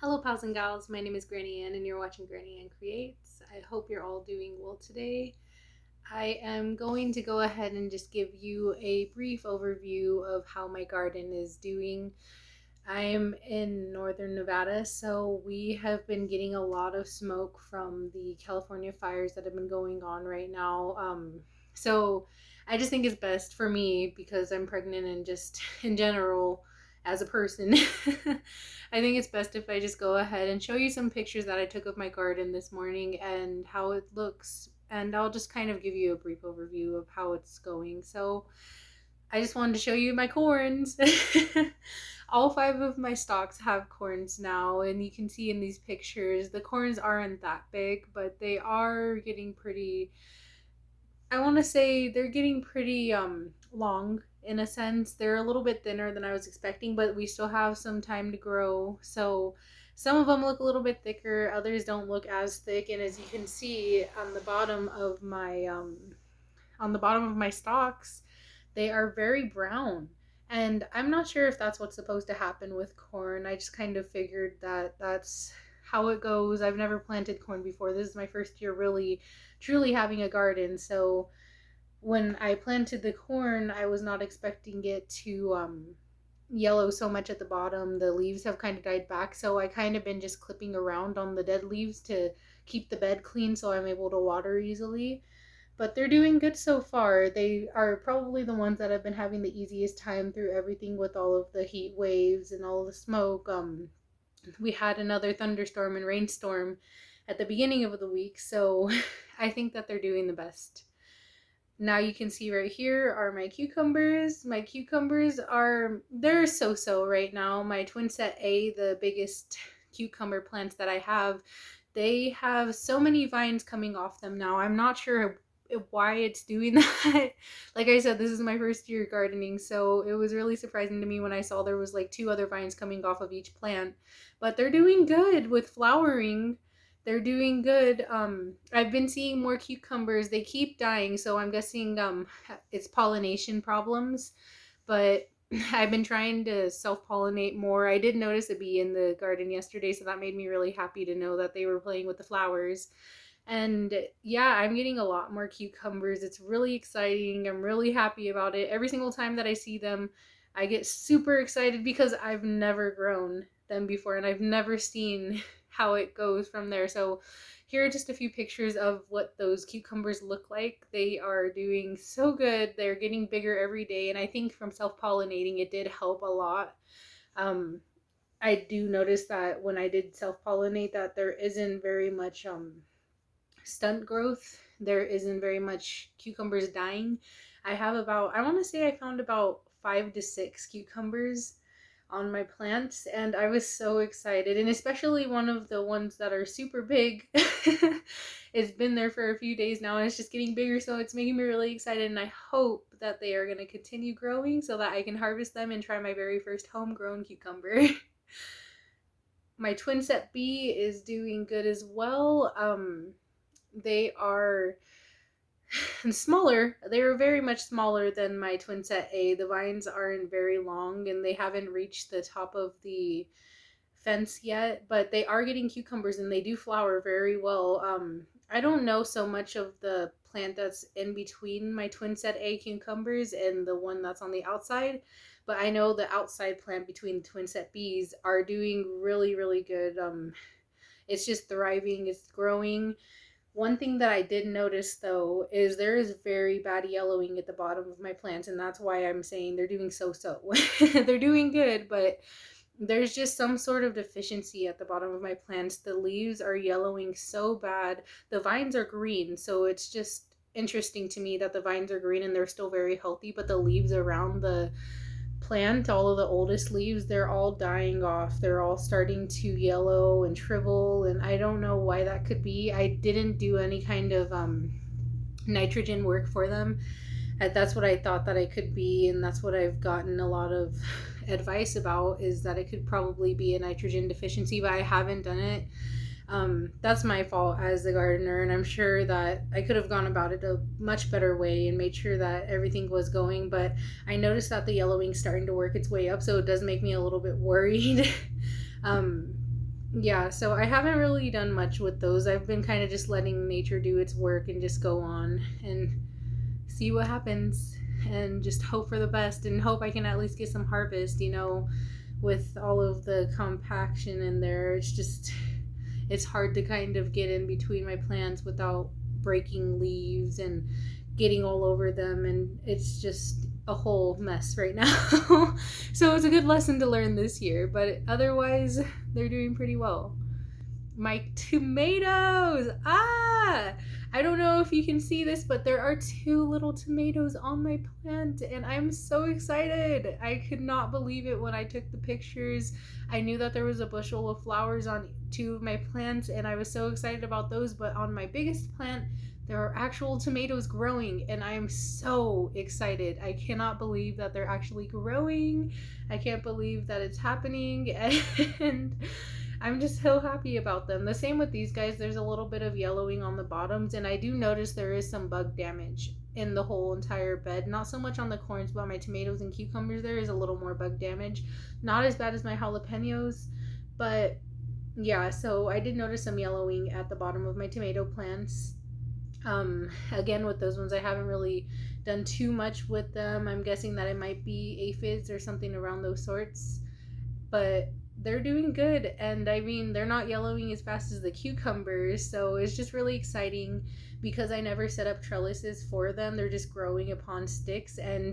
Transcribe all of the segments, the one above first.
Hello, pals and gals. My name is GrannyAnn, and you're watching GrannyAnn Creates. I hope you're all doing well today. I am going to go ahead and just give you a brief overview of how my garden is doing. I am in northern Nevada, so we have been getting a lot of smoke from the California fires that have been going on right now. So I just think it's best for me because I'm pregnant and just in general as a person. I think it's best if I just go ahead and show you some pictures that I took of my garden this morning and how it looks. And I'll just kind of give you a brief overview of how it's going. So I just wanted to show you my corns. All 5 of my stalks have corns now, and you can see in these pictures the corns aren't that big, but they are getting pretty, I want to say they're getting pretty long in a sense. They're a little bit thinner than I was expecting, but we still have some time to grow. So some of them look a little bit thicker, others don't look as thick, and as you can see on the bottom of my stalks, they are very brown. And I'm not sure if that's what's supposed to happen with corn. I just kind of figured that that's how it goes. I've never planted corn before. This is my first year really truly having a garden. So when I planted the corn, I was not expecting it to yellow so much at the bottom. The leaves have kind of died back, so I kind of been just clipping around on the dead leaves to keep the bed clean so I'm able to water easily. But they're doing good so far. They are probably the ones that have been having the easiest time through everything with all of the heat waves and all of the smoke. We had another thunderstorm and rainstorm at the beginning of the week, so I think that they're doing the best. Now you can see right here are my cucumbers. My cucumbers they're so-so right now. My twin set A, the biggest cucumber plants that I have, they have so many vines coming off them now. I'm not sure why it's doing that. Like I said, this is my first year gardening, so it was really surprising to me when I saw there was like 2 other vines coming off of each plant. But they're doing good with flowering. They're doing good. I've been seeing more cucumbers. They keep dying, so I'm guessing it's pollination problems. But I've been trying to self-pollinate more. I did notice a bee in the garden yesterday, so that made me really happy to know that they were playing with the flowers. And yeah, I'm getting a lot more cucumbers. It's really exciting. I'm really happy about it. Every single time that I see them, I get super excited because I've never grown them before and I've never seen how it goes from there. So here are just a few pictures of what those cucumbers look like. They are doing so good. They're getting bigger every day, and I think from self-pollinating it did help a lot. I do notice that when I did self-pollinate that there isn't very much stunt growth. There isn't very much cucumbers dying. I want to say I found about 5 to 6 cucumbers on my plants, and I was so excited. And especially one of the ones that are super big. It's been there for a few days now and it's just getting bigger, so it's making me really excited, and I hope that they are going to continue growing so that I can harvest them and try my very first homegrown cucumber. My twin set B is doing good as well. They are smaller. They are very much smaller than my twin set A. The vines aren't very long and they haven't reached the top of the fence yet, but they are getting cucumbers and they do flower very well. I don't know so much of the plant that's in between my twin set A cucumbers and the one that's on the outside, but I know the outside plant between the twin set Bs are doing really, really good. It's just thriving, it's growing. One thing that I did notice though is there is very bad yellowing at the bottom of my plants, and that's why I'm saying they're doing so-so. They're doing good, but there's just some sort of deficiency at the bottom of my plants. The leaves are yellowing so bad. The vines are green, so it's just interesting to me that the vines are green and they're still very healthy, but the leaves around the plant, all of the oldest leaves, they're all dying off. They're all starting to yellow and shrivel, and I don't know why that could be. I didn't do any kind of nitrogen work for them. That's what I thought that it could be, and that's what I've gotten a lot of advice about, is that it could probably be a nitrogen deficiency, but I haven't done it. That's my fault as the gardener, and I'm sure that I could have gone about it a much better way and made sure that everything was going, but I noticed that the yellowing's starting to work its way up, so it does make me a little bit worried. Yeah, so I haven't really done much with those. I've been kind of just letting nature do its work and just go on and see what happens and just hope for the best and hope I can at least get some harvest, with all of the compaction in there. It's hard to kind of get in between my plants without breaking leaves and getting all over them, and it's just a whole mess right now. So it's a good lesson to learn this year, but otherwise they're doing pretty well. My tomatoes. I don't know if you can see this, but there are two little tomatoes on my plant, and I'm so excited. I could not believe it when I took the pictures. I knew that there was a bushel of flowers on two of my plants, and I was so excited about those. But on my biggest plant, there are actual tomatoes growing, and I am so excited. I cannot believe that they're actually growing. I can't believe that it's happening, and I'm just so happy about them. The same with these guys. There's a little bit of yellowing on the bottoms, and I do notice there is some bug damage in the whole entire bed. Not so much on the corns, but on my tomatoes and cucumbers, there is a little more bug damage. Not as bad as my jalapenos, but yeah, so I did notice some yellowing at the bottom of my tomato plants. Again, with those ones, I haven't really done too much with them. I'm guessing that it might be aphids or something around those sorts, but they're doing good. And I mean, they're not yellowing as fast as the cucumbers, so it's just really exciting because I never set up trellises for them. They're just growing upon sticks, and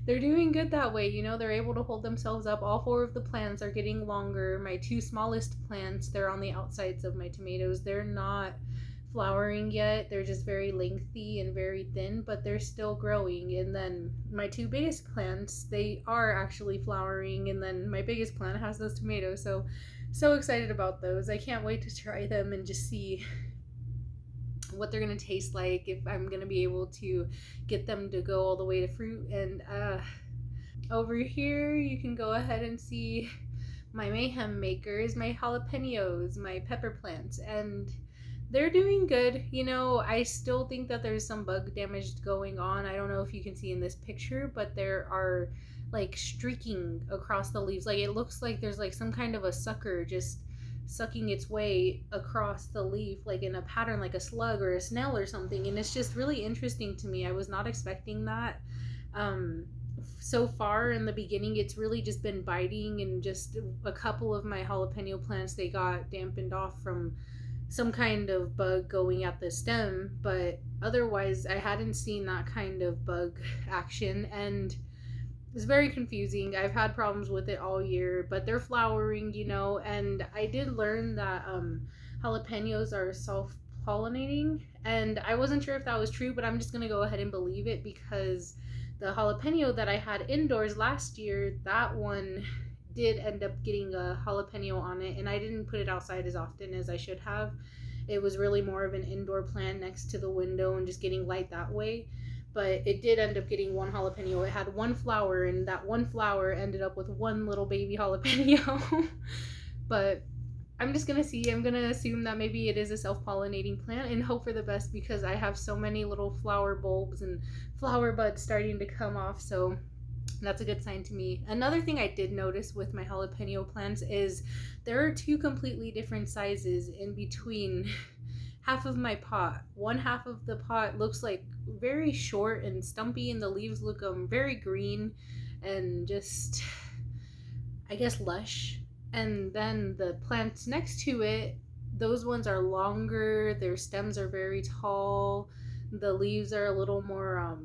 they're doing good that way. They're able to hold themselves up. All four of the plants are getting longer. My two smallest plants, they're on the outsides of my tomatoes. They're not flowering yet. They're just very lengthy and very thin, but they're still growing. And then my two biggest plants, they are actually flowering, and then my biggest plant has those tomatoes. So excited about those. I can't wait to try them and just see what they're going to taste like, if I'm going to be able to get them to go all the way to fruit. And over here you can go ahead and see my mayhem makers, my jalapenos, my pepper plants, and they're doing good. I still think that there's some bug damage going on. I don't know if you can see in this picture, but there are like streaking across the leaves. Like it looks like there's like some kind of a sucker just sucking its way across the leaf, like in a pattern, like a slug or a snail or something. And it's just really interesting to me. I was not expecting that. So far in the beginning, it's really just been biting, and just a couple of my jalapeno plants, they got dampened off from some kind of bug going at the stem, but otherwise I hadn't seen that kind of bug action, and it's very confusing. I've had problems with it all year, but they're flowering, and I did learn that jalapenos are self-pollinating, and I wasn't sure if that was true, but I'm just gonna go ahead and believe it, because the jalapeno that I had indoors last year, that one did end up getting a jalapeno on it, and I didn't put it outside as often as I should have. It was really more of an indoor plant next to the window and just getting light that way. But it did end up getting one jalapeno. It had one flower, and that one flower ended up with one little baby jalapeno. But I'm just gonna see. I'm gonna assume that maybe it is a self-pollinating plant and hope for the best, because I have so many little flower bulbs and flower buds starting to come off. So that's a good sign to me. Another thing I did notice with my jalapeno plants is there are two completely different sizes in between half of my pot. One half of the pot looks like very short and stumpy, and the leaves look very green and just, I guess, lush. And then the plants next to it, those ones are longer, their stems are very tall, the leaves are a little more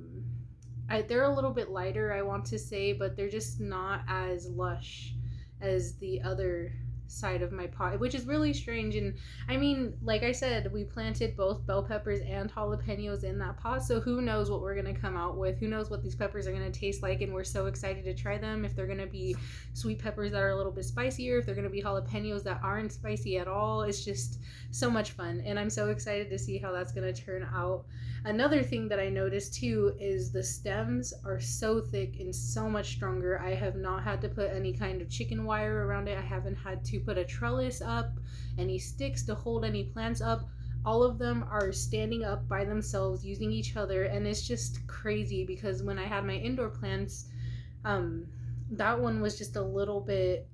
they're a little bit lighter, I want to say, but they're just not as lush as the other side of my pot, which is really strange. And I mean, like I said, we planted both bell peppers and jalapenos in that pot, so who knows what we're going to come out with. Who knows what these peppers are going to taste like, and we're so excited to try them. If they're going to be sweet peppers that are a little bit spicier, if they're going to be jalapenos that aren't spicy at all. It's just so much fun, and I'm so excited to see how that's going to turn out. Another thing that I noticed too is the stems are so thick and so much stronger. I have not had to put any kind of chicken wire around it. I haven't had to put a trellis up, any sticks to hold any plants up. All of them are standing up by themselves using each other, and it's just crazy, because when I had my indoor plants, that one was just a little bit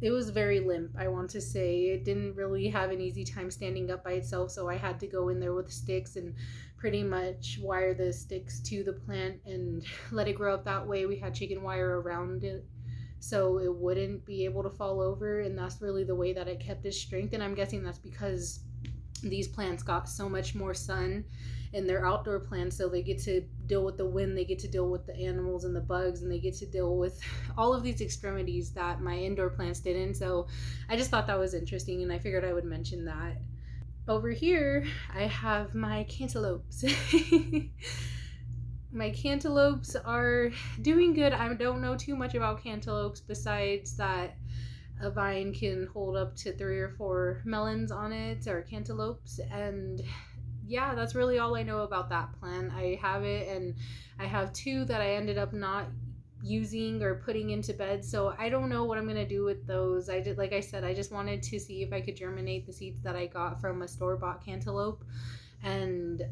it was very limp, I want to say. It didn't really have an easy time standing up by itself, so I had to go in there with sticks and pretty much wire the sticks to the plant and let it grow up that way. We had chicken wire around it so it wouldn't be able to fall over, and that's really the way that it kept its strength. And I'm guessing that's because these plants got so much more sun and they're outdoor plants, so they get to deal with the wind, they get to deal with the animals and the bugs, and they get to deal with all of these extremities that my indoor plants didn't. So I just thought that was interesting, and I figured I would mention that. Over here I have my cantaloupes. My cantaloupes are doing good. I don't know too much about cantaloupes besides that a vine can hold up to 3 or 4 melons on it, or cantaloupes, and yeah, that's really all I know about that plant. I have it, and I have 2 that I ended up not using or putting into bed, so I don't know what I'm gonna do with those. I did, like I said, I just wanted to see if I could germinate the seeds that I got from a store-bought cantaloupe, and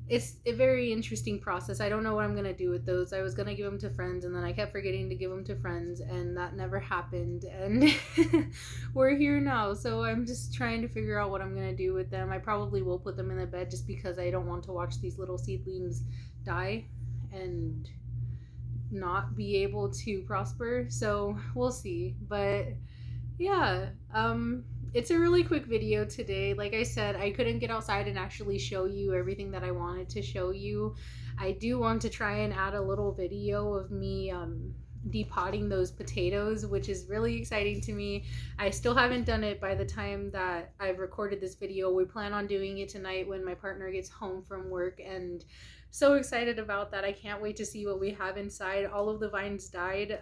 it's a very interesting process. I don't know what I'm gonna do with those. I was gonna give them to friends, and then I kept forgetting to give them to friends, and that never happened. And we're here now, so I'm just trying to figure out what I'm gonna do with them. I probably will put them in the bed just because I don't want to watch these little seedlings die and not be able to prosper. So we'll see. But yeah, it's a really quick video today. Like I said, I couldn't get outside and actually show you everything that I wanted to show you. I do want to try and add a little video of me depotting those potatoes, which is really exciting to me. I still haven't done it by the time that I've recorded this video. We plan on doing it tonight when my partner gets home from work, and so excited about that. I can't wait to see what we have inside. All of the vines died.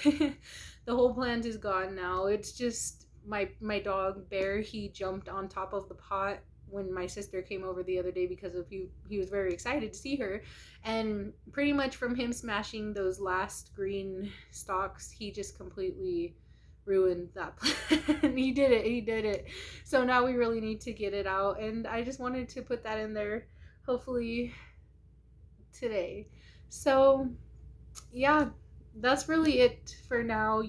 The whole plant is gone now. It's just my dog Bear. He jumped on top of the pot when my sister came over the other day because of he was very excited to see her, and pretty much from him smashing those last green stalks, he just completely ruined that plant. He did it. So now we really need to get it out, and I just wanted to put that in there hopefully today. So yeah, that's really it for now.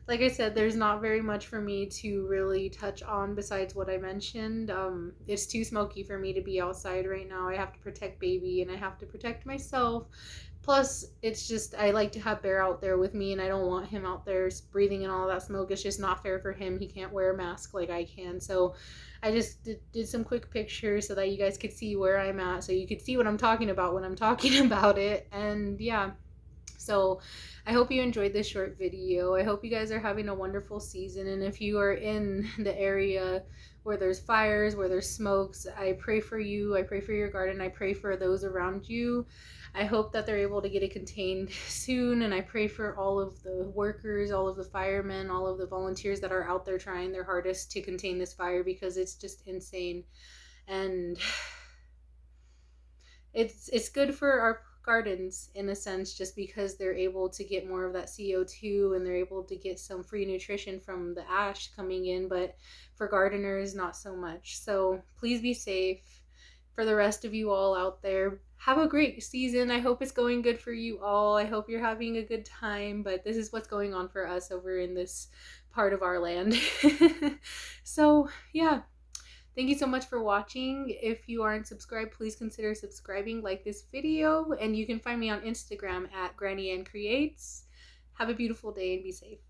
Like I said, there's not very much for me to really touch on besides what I mentioned. It's too smoky for me to be outside right now. I have to protect baby, and I have to protect myself. Plus, it's just, I like to have Bear out there with me, and I don't want him out there breathing in all that smoke. It's just not fair for him. He can't wear a mask like I can. So I just did some quick pictures so that you guys could see where I'm at, so you could see what I'm talking about when I'm talking about it. And yeah, so I hope you enjoyed this short video. I hope you guys are having a wonderful season. And if you are in the area where there's fires, where there's smokes, I pray for you. I pray for your garden. I pray for those around you. I hope that they're able to get it contained soon. And I pray for all of the workers, all of the firemen, all of the volunteers that are out there trying their hardest to contain this fire, because it's just insane. And it's good for our gardens in a sense, just because they're able to get more of that CO2, and they're able to get some free nutrition from the ash coming in. But for gardeners, not so much. So please be safe. For the rest of you all out there, have a great season. I hope it's going good for you all. I hope you're having a good time. But this is what's going on for us over in this part of our land. So yeah, thank you so much for watching. If you aren't subscribed, please consider subscribing, like this video, and you can find me on Instagram at GrannyAnn Creates. Have a beautiful day and be safe.